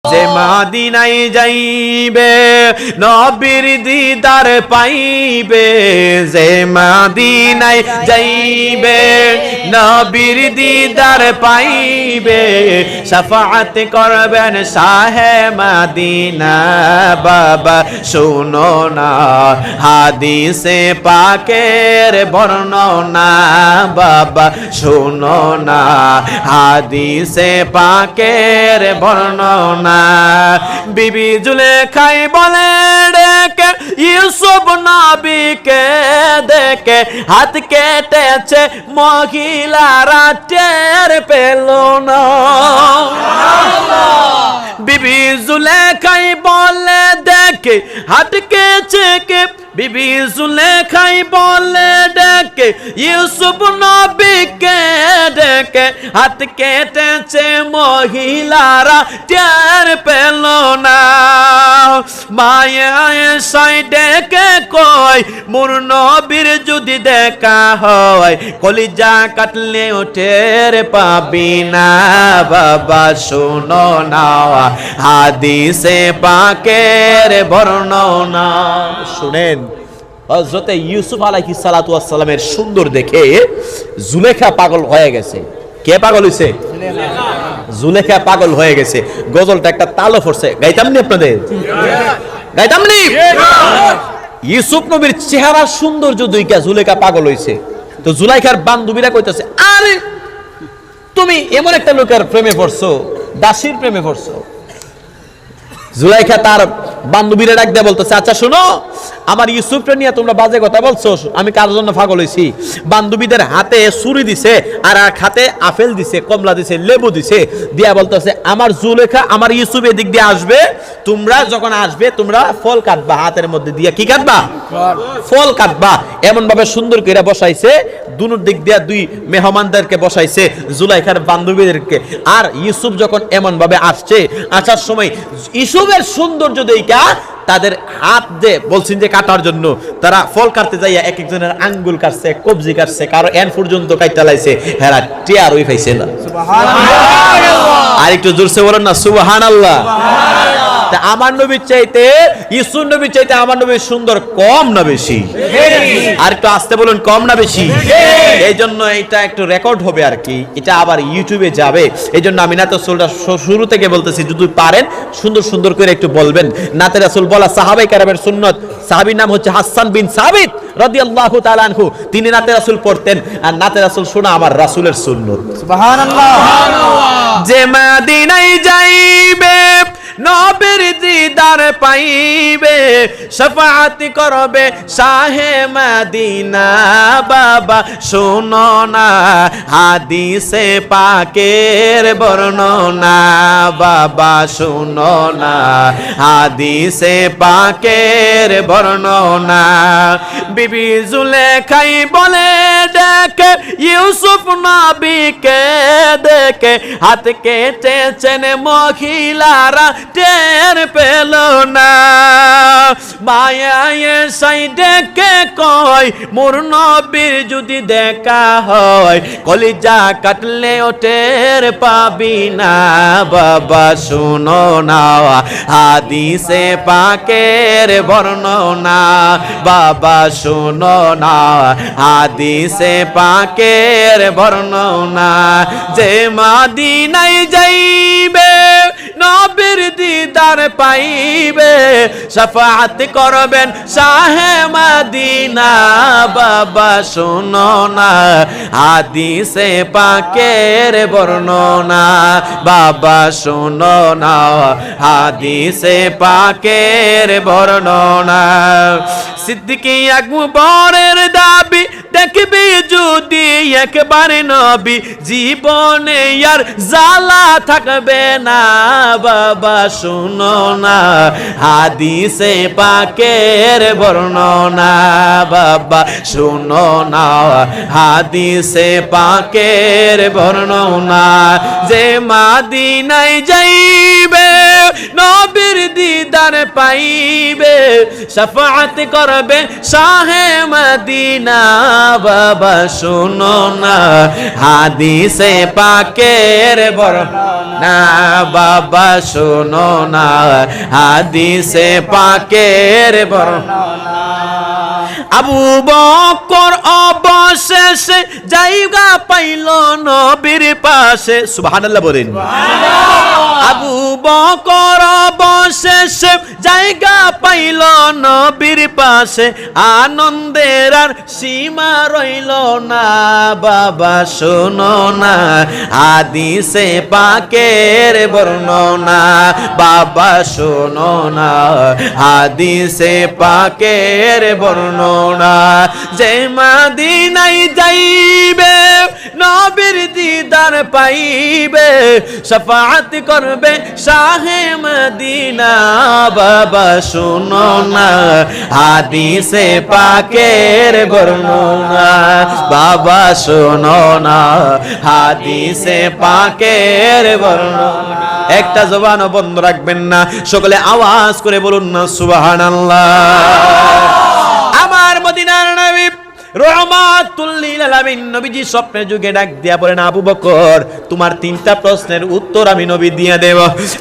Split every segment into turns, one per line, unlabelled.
যে মদিনায় যাইবে নবীর দিদার পাইবে, যে মদিনায় যাইবে নবীর দিদার পাইবে, শাফাআত করবেন শাহে মদিনা। বাবা শুনো না হাদিসে পাকের বর্ণনা, বাবা শুনো না হাদিসে পাকের বর্ণনা। বিবি জুলেখাই বলে ডেকে ইউসুফ নবীকে দেখে হাত কেটেছে মহিলারা টের পেল না। বিবি জুলেখাই বলে দেখে হাত কেটেছে, বিবি জুলেখাই বলে ডেকে ইউসুফ নবীকে দেখে হাত কেটেছে মহিলারা টের পেল না। মায়ে সাইডে কে কই মোর নবীর যদি দেখা হয় কলিজা কাটলে টের পাবি না। বাবা শোনো না হাদিসে পাকের বর্ণনা। শুনেন, হযরতে ইউসুফ আলাইহিস সালাতু ওয়াস সালামের সুন্দর দেখে জুলেখা পাগল হয়ে গেছে। কে পাগল হইছে? জুলেখা পাগল হয়ে গেছে। গজলটা একটা তালও পড়ছে, গাইতাম নি আপনাদের? গাইতাম নি? ইউসুফ নবীর চেহারা সৌন্দর্য দুইটা জুলেখা পাগল হইছে। তো জুলাইখার বান্ধবীরা কইতাছে, আরে তুমি এমন একটা লোকের প্রেমে পড়ছো, দাসীর প্রেমে পড়ছো। জুলাইখা তার বান্ধবীরা ডাক দিয়ে বলতেছে, আচ্ছা শোনো, আমার ইউসুফকে নিয়ে তোমরা বাজে কথা বলছো, আমি কার জন্য পাগল হইছি? বান্ধবীদের হাতে ছুরি দিছে, আর এক হাতে আপেল দিছে, কমলা দিছে, লেবু দিছে, দিয়া বলতেছে আমার জুলেখা আমার ইউসুফ এদিক দিয়ে আসবে, তোমরা যখন আসবে তোমরা ফল কাটবা, হাতের মধ্যে দিয়ে কি কাটবা? ফল কাটবা। এমন ভাবে সুন্দর করে বসাইছে, দুনো দিক দিয়ে দুই মেহমানদেরকে বসাইছে, জুলাইখার বান্ধবীদেরকে। আর ইউসুফ যখন এমন ভাবে আসছে, আসার সময় ইউসুফের সৌন্দর্য দেখা তাদের হাত দিয়ে বলছেন যে কাটার জন্য, তারা ফল কাটতে যাইয়া এক একজনের আঙ্গুল কাটছে, কবজি কাটছে, কারো এন পর্যন্ত কাইটা লাইছে, হেরা টিয়ার ওই পাইছে না। আর একটু জোরসে বলেন না সুবহানাল্লাহ। আমার নবীর চাইতে ইউসুফ নবীর চাইতে আমার নবীর সুন্দর কম না বেশি? আর একটু আস্তে বলুন, কম না বেশি? এই জন্য এটা একটু রেকর্ড হবে আর কি, এটা আবার ইউটিউবে যাবে। এই জন্য আমি নাতে রাসূলটা শুরু থেকে বলতেছি, যদি পারেন সুন্দর সুন্দর করে একটু বলবেন। নাতে রাসূল বলা সাহাবায়ে কেরামের সুন্নত। সাহাবীর নাম হচ্ছে হাসান বিন সাবিত রাদিয়াল্লাহু তাআলা আনহু। তিনি নাতে রাসূল পড়তেন, আর নাতে রাসূল শোনা আমার রাসূলের সুন্নত। সুবহানাল্লাহ। যে মদিনায় যাইবে নবীর দিদার পাইবে, শাফাআত করবে শাহে মদিনা। বাবা শোনো না হাদিসে পাকের বর্ণনা, বাবা শোনো না হাদিসে পাকের বর্ণনা। বিবি জুলেখাই বলে ডেকে ইউসুফ নবীকে দেখে হাত কেটেছেন মহিলারা টের পেল না। মায়ে সাইডে কে কয় মোর নবীর যদি দেখা হয় কলিজা কাটলে টের পাবি না। বাবা শুনো না হাদিসে পাকের বর্ণনা, বাবা শুনো না হাদিসে পাকের বর্ণনা। যে মদিনায় যাইবে নবীর দিদার পাইবে, শাফাআত করবেন শাহে মদিনা। বাবা শোনো না হাদিসে পাকের বর্ণনা, বাবা শোনো না হাদিসে পাকের বর্ণনা। সিদ্দিকী আকবরের দাবি দেখবি যদি একবার নবী জীবনে আর জ্বালা থাকবে না। বাবা শুনো না হাদিসে পাকের বর্ণনা, বাবা শুনো না হাদিসে পাকের বর্ণনা। যে মদিনায় যাইবে নবীর দিদার দিদার পাইবে, শাফাআত করবে শাহে মদিনা। বাবা শোনো না হাদিসে পাকের বর্ণনা, বাবা শোনো না হাদিসে পাকের বর্ণনা। আবু বকর অবশেষে জায়গা পাইল নবীর পাশে, সুবহানাল্লাহ বলেন। আবু বকর অবশেষে জায়গা পাইল নবীর পাশে, আনন্দের আর সীমা রইল না। বাবা শোনো না হাদিসে পাকের বর্ণনা, বাবা শোনো না হাদিসে পাকের বর্ণনা। যে মদিনায় যাইবে নবীর দিদার পাইবে, শাফাআত করবে শাহে মদিনা। বাবা শোনো না হাদিসে পাকের বর্ণনা, বাবা শোনো না হাদিসে পাকের বর্ণনা। একটা জবানও বন্ধ রাখবেন না, সকলে আওয়াজ করে বলুন না সুবহানাল্লাহ। আমার মদিনার নবী রহমাতুল লিল আলামিন নবীজি স্বপ্নের যুগে ডাক দিয়া বলেন, আবু বকর তোমার তিনটা প্রশ্নের উত্তর আমি নবী দিয়ে দেব।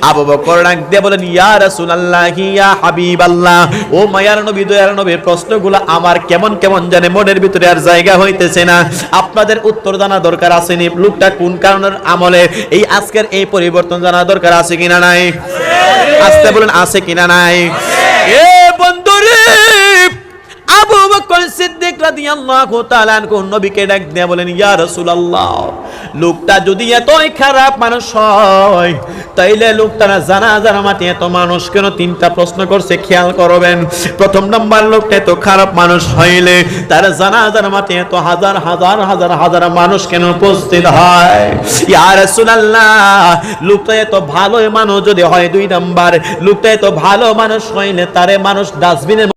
আবু বকর ডাক দিয়া বলেন, ইয়া রাসূলুল্লাহ ইয়া হাবিবাল্লাহ, ও মায়ার নবী দয়ার নবীর প্রশ্নগুলো আমার কেমন কেমন জানে মনের ভিতরে আর জায়গা হইতেছে না, আপনাদের উত্তর জানা দরকার আছে নি। লোকটা কোন কারণের আমলে এই আজকের এই পরিবর্তন জানা দরকার আছে কিনা নাই? আস্তে বলেন আছে কিনা নাই? এ বন্ধুরে, আবু বকর সিদ্দিক রাদিয়াল্লাহু তাআলা আনহু নবীকে ডাক দিয়ে বলেন, ইয়া রাসূলুল্লাহ লোকটা যদি এতই খারাপ মানুষ হয় তাইলে লোকটা জানাজার মাঠে এত মানুষ কেন তিনটা প্রশ্ন করছে খেয়াল করবেন। প্রথম নাম্বার, লোকটা এত খারাপ মানুষ হইলে তার জানাজার মাঠে এত হাজার হাজার হাজার হাজার মানুষ কেন উপস্থিত হয়? ইয়া রাসূলুল্লাহ লোকটা এত ভালো মানুষ যদি হয়, দুই নাম্বার লোকটা এত ভালো মানুষ হইলে তারে মানুষ ডাস্টবিনের